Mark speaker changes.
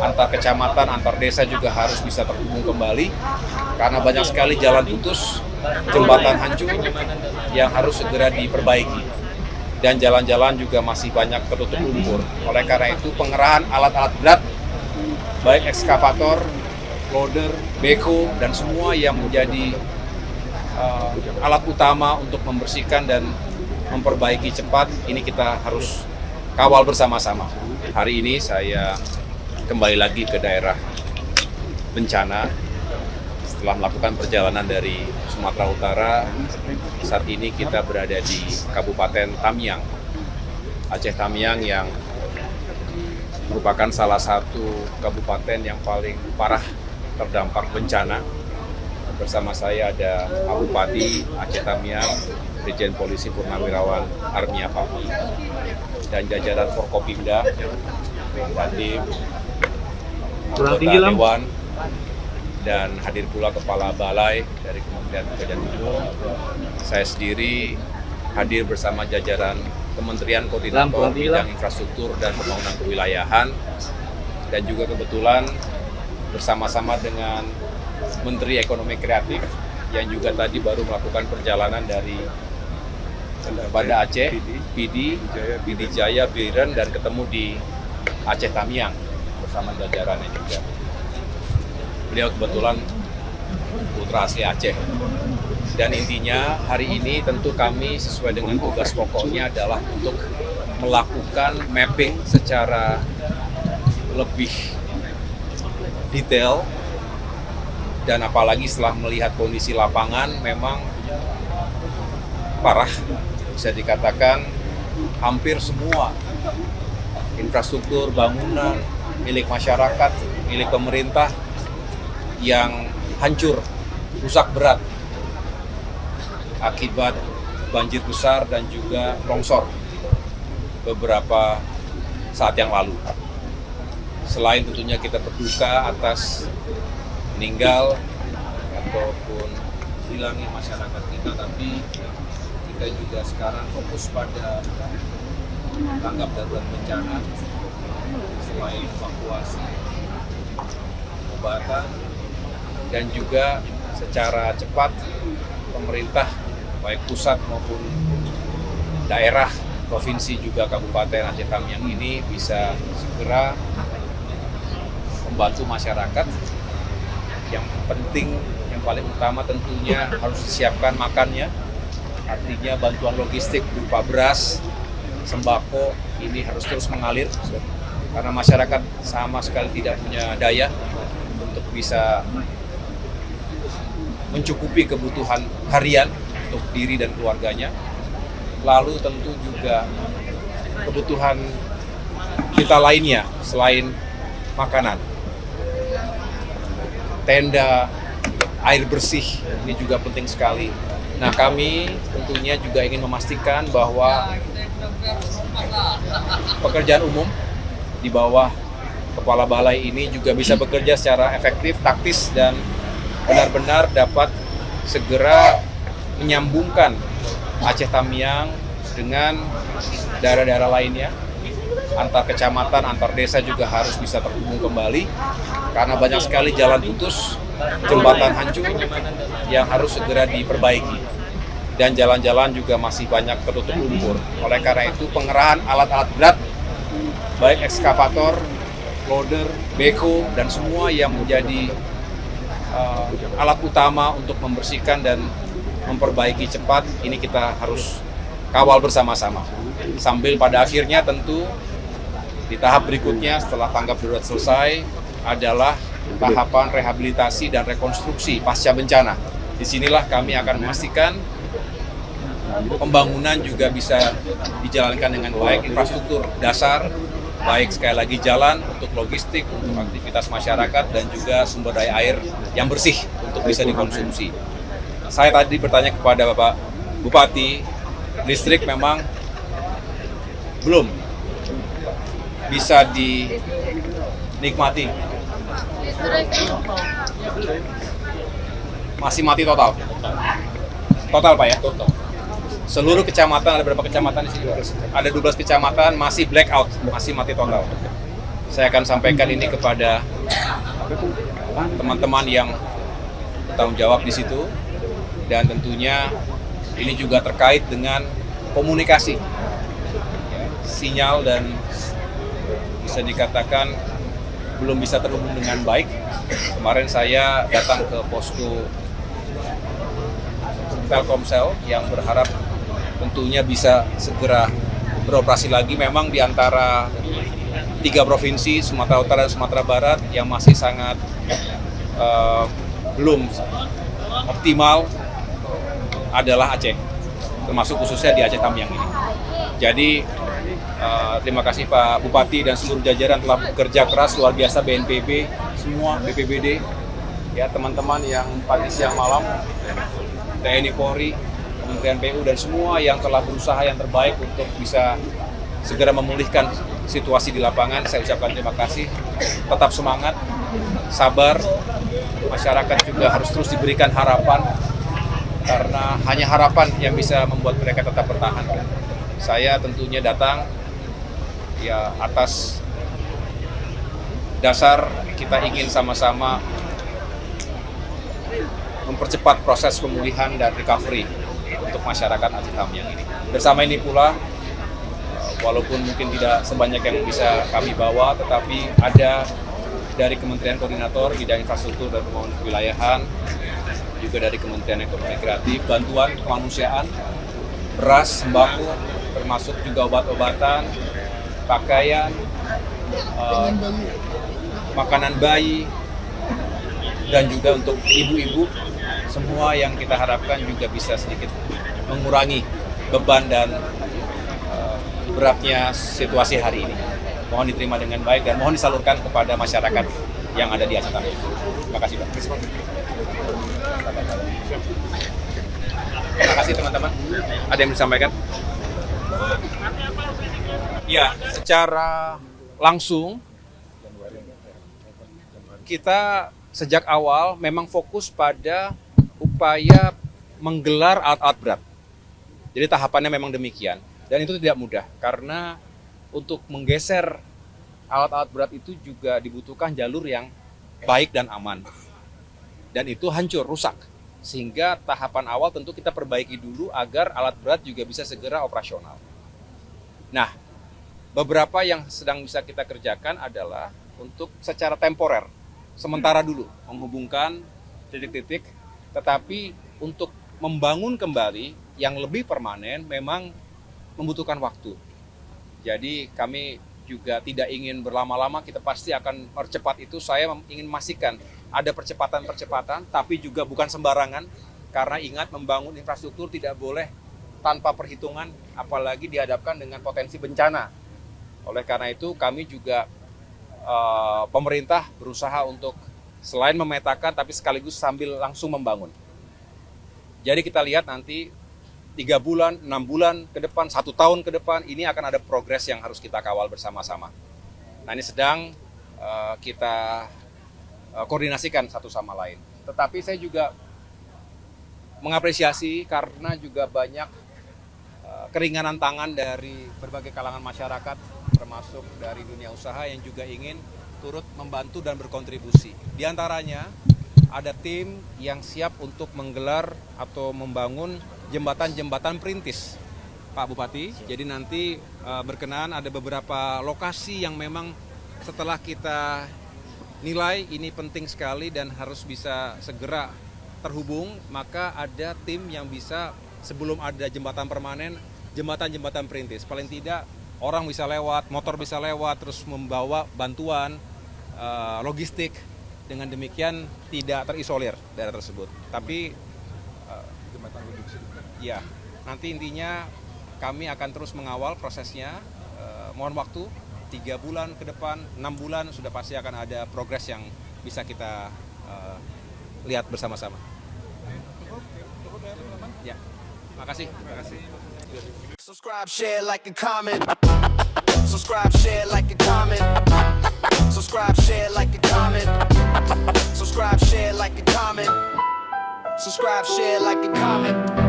Speaker 1: antar kecamatan, antar desa juga harus bisa terhubung kembali karena banyak sekali jalan putus, jembatan hancur yang harus segera diperbaiki. Dan jalan-jalan juga masih banyak tertutup lumpur. Oleh karena itu pengerahan alat-alat berat, baik ekskavator, loader, beko, dan semua yang menjadi alat utama untuk membersihkan dan memperbaiki cepat, ini kita harus kawal bersama-sama. Hari ini saya kembali lagi ke daerah bencana setelah melakukan perjalanan dari Sumatera Utara. Saat ini kita berada di Kabupaten Tamiang, Aceh Tamiang, yang merupakan salah satu kabupaten yang paling parah terdampak bencana. Bersama saya ada Pak Bupati Aceh Tamiang, Brigjen Polisi Purnawirawan Armia Fahmi, dan jajaran Forkopimda, Dandim, anggota Dewan, dan hadir pula Kepala Balai dari Kementerian Pekerjaan Umum. Saya sendiri hadir bersama jajaran Kementerian Koordinator Bidang Infrastruktur dan Pembangunan Kewilayahan, dan juga kebetulan bersama-sama dengan Menteri Ekonomi Kreatif yang juga tadi baru melakukan perjalanan dari Banda Aceh, PD Jaya, Biren, dan ketemu di Aceh Tamiang bersama jajarannya juga. Beliau kebetulan putra asli Aceh. Dan intinya hari ini tentu kami sesuai dengan tugas pokoknya adalah untuk melakukan mapping secara lebih detail, dan apalagi setelah melihat kondisi lapangan memang parah. Bisa dikatakan hampir semua infrastruktur bangunan milik masyarakat, milik pemerintah yang hancur, rusak berat akibat banjir besar dan juga longsor beberapa saat yang lalu. Selain tentunya kita berduka atas meninggal ataupun hilangnya masyarakat kita, tapi kita juga sekarang fokus pada tanggap darurat bencana, selain evakuasi, pengobatan, dan juga secara cepat pemerintah baik pusat maupun daerah, provinsi juga Kabupaten Aceh Tamiang ini bisa segera membantu masyarakat. Yang penting, yang paling utama tentunya harus disiapkan makannya, artinya bantuan logistik berupa beras, sembako ini harus terus mengalir karena masyarakat sama sekali tidak punya daya untuk bisa mencukupi kebutuhan harian untuk diri dan keluarganya. Lalu tentu juga kebutuhan kita lainnya selain makanan, tenda, air bersih ini juga penting sekali. Nah, kami tentunya juga ingin memastikan bahwa pekerjaan umum di bawah Kepala Balai ini juga bisa bekerja secara efektif, taktis, dan benar-benar dapat segera menyambungkan Aceh Tamiang dengan daerah-daerah lainnya. Antar kecamatan, antar desa juga harus bisa terhubung kembali karena banyak sekali jalan putus, jembatan hancur yang harus segera diperbaiki. Dan jalan-jalan juga masih banyak tertutup lumpur. Oleh karena itu pengerahan alat-alat berat, baik ekskavator, loader, beko, dan semua yang menjadi alat utama untuk membersihkan dan memperbaiki cepat, ini kita harus kawal bersama-sama. Sambil pada akhirnya tentu di tahap berikutnya setelah tanggap darurat selesai adalah tahapan rehabilitasi dan rekonstruksi pasca bencana. Disinilah kami akan memastikan pembangunan juga bisa dijalankan dengan baik, infrastruktur dasar, baik sekali lagi jalan untuk logistik, untuk aktivitas masyarakat, dan juga sumber daya air yang bersih untuk bisa dikonsumsi. Saya tadi bertanya kepada Bapak Bupati, listrik memang belum bisa dinikmati. Masih mati total. Total Pak ya? Total. Seluruh kecamatan, ada berapa kecamatan di sini? Ada 12 kecamatan masih blackout, masih mati total. Saya akan sampaikan ini kepada teman-teman yang bertanggung jawab di situ, dan tentunya ini juga terkait dengan komunikasi, sinyal, dan bisa dikatakan belum bisa terhubung dengan baik. Kemarin saya datang ke posko Telkomsel yang berharap tentunya bisa segera beroperasi lagi. Memang di antara 3 provinsi, Sumatera Utara dan Sumatera Barat, yang masih sangat belum optimal adalah Aceh, termasuk khususnya di Aceh Tamiang ini. Jadi terima kasih Pak Bupati dan seluruh jajaran telah bekerja keras luar biasa, BNPB, semua BPBD, ya teman-teman yang pagi siang malam, TNI Polri, Kementerian PU, dan semua yang telah berusaha yang terbaik untuk bisa segera memulihkan situasi di lapangan. Saya ucapkan terima kasih, tetap semangat, sabar, masyarakat juga harus terus diberikan harapan, karena hanya harapan yang bisa membuat mereka tetap bertahan. Saya tentunya datang ya atas dasar kita ingin sama-sama mempercepat proses pemulihan dan recovery untuk masyarakat Aceh Tamiang ini. Bersama ini pula, walaupun mungkin tidak sebanyak yang bisa kami bawa, tetapi ada dari Kementerian Koordinator Bidang Infrastruktur dan Pembangunan Kewilayahan, juga dari Kementerian Ekonomi Kreatif, bantuan kemanusiaan, beras, sembako, termasuk juga obat-obatan, pakaian, makanan bayi, dan juga untuk ibu-ibu, semua yang kita harapkan juga bisa sedikit mengurangi beban dan beratnya situasi hari ini. Mohon diterima dengan baik dan mohon disalurkan kepada masyarakat yang ada di Aceh Tamiang. Terima kasih, Pak. Terima kasih teman-teman. Ada yang disampaikan? Ya, secara langsung kita sejak awal memang fokus pada upaya menggelar alat-alat berat. Jadi tahapannya memang demikian. Dan itu tidak mudah, karena untuk menggeser alat-alat berat itu juga dibutuhkan jalur yang baik dan aman. Dan itu hancur, rusak. Sehingga tahapan awal tentu kita perbaiki dulu agar alat berat juga bisa segera operasional. Nah, beberapa yang sedang bisa kita kerjakan adalah untuk secara temporer, sementara dulu menghubungkan titik-titik, tetapi untuk membangun kembali yang lebih permanen memang membutuhkan waktu. Jadi kami juga tidak ingin berlama-lama, kita pasti akan percepat itu. Saya ingin memastikan ada percepatan-percepatan, tapi juga bukan sembarangan, karena ingat membangun infrastruktur tidak boleh tanpa perhitungan, apalagi dihadapkan dengan potensi bencana. Oleh karena itu kami juga pemerintah berusaha untuk selain memetakan, tapi sekaligus sambil langsung membangun. Jadi kita lihat nanti 3 bulan, 6 bulan ke depan, 1 tahun ke depan, ini akan ada progres yang harus kita kawal bersama-sama. Nah, ini sedang kita koordinasikan satu sama lain. Tetapi saya juga mengapresiasi karena juga banyak keringanan tangan dari berbagai kalangan masyarakat, termasuk dari dunia usaha yang juga ingin turut membantu dan berkontribusi. Di antaranya ada tim yang siap untuk menggelar atau membangun jembatan-jembatan perintis, Pak Bupati. Jadi nanti berkenan ada beberapa lokasi yang memang setelah kita nilai ini penting sekali dan harus bisa segera terhubung, maka ada tim yang bisa sebelum ada jembatan permanen, jembatan-jembatan perintis. Paling tidak orang bisa lewat, motor bisa lewat, terus membawa bantuan, logistik. Dengan demikian tidak terisolir daerah tersebut. Tapi ya, nanti intinya kami akan terus mengawal prosesnya. Mohon waktu 3 bulan ke depan, 6 bulan sudah pasti akan ada progres yang bisa kita lihat bersama-sama. Ya, makasih. Subscribe, share, like, and comment. Subscribe, share, like, and comment. Subscribe, share, like, and comment. Subscribe, share, like, and comment. Subscribe, share, like, and comment.